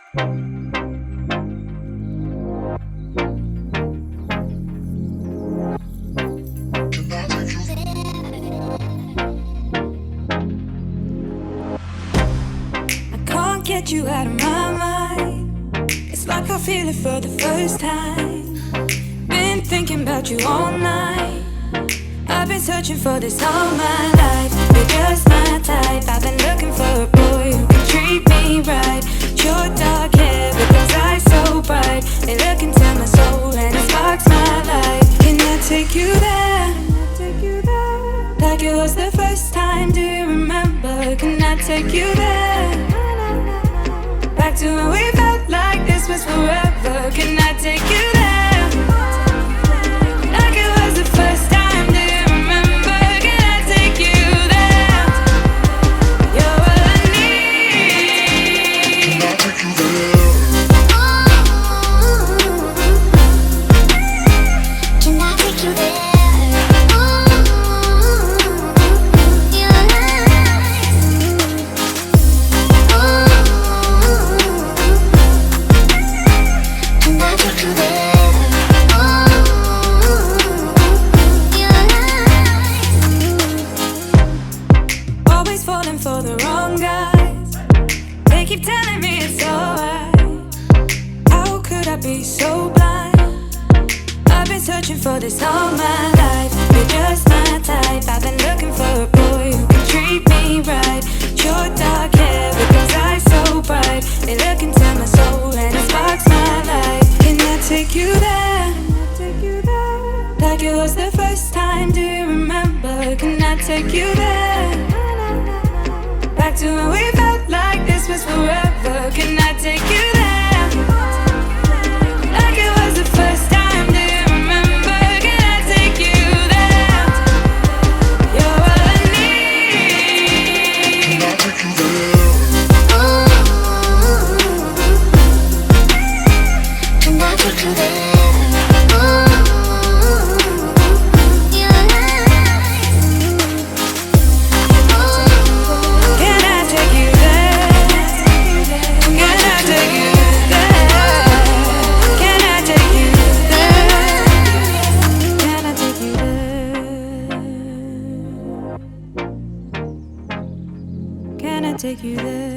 Get you out of my mind. It's like I feel it for the first time. Been thinking about you all night. I've been searching for this all my life. You're just my type. I've been looking for a boy who can treat me right. Your dark hair with those eyes so bright. They look into my soul and it sparks my life. Can I take you there? Like it was the first time, do you remember? Can I take you there? Back to when we felt like this was forever. Can I take you there? Like it was the first time, do you remember? Can I take you there? You're all I need. Can I take you there? Can I take you there? For the wrong guys, they keep telling me it's alright. How could I be so blind? I've been searching for this all my life. You're just my type. I've been looking for a boy who can treat me right. Your dark hair with those eyes so bright. They look into my soul and it sparks my life. Can I take you there? Like it was the first time, do you remember? Can I take you there? Back to when we felt like this was forever. Can I take you there? Like it was the first time, do you remember? Can I take you there? You're all I need. Can I take you there? Can I take you there? Take you there.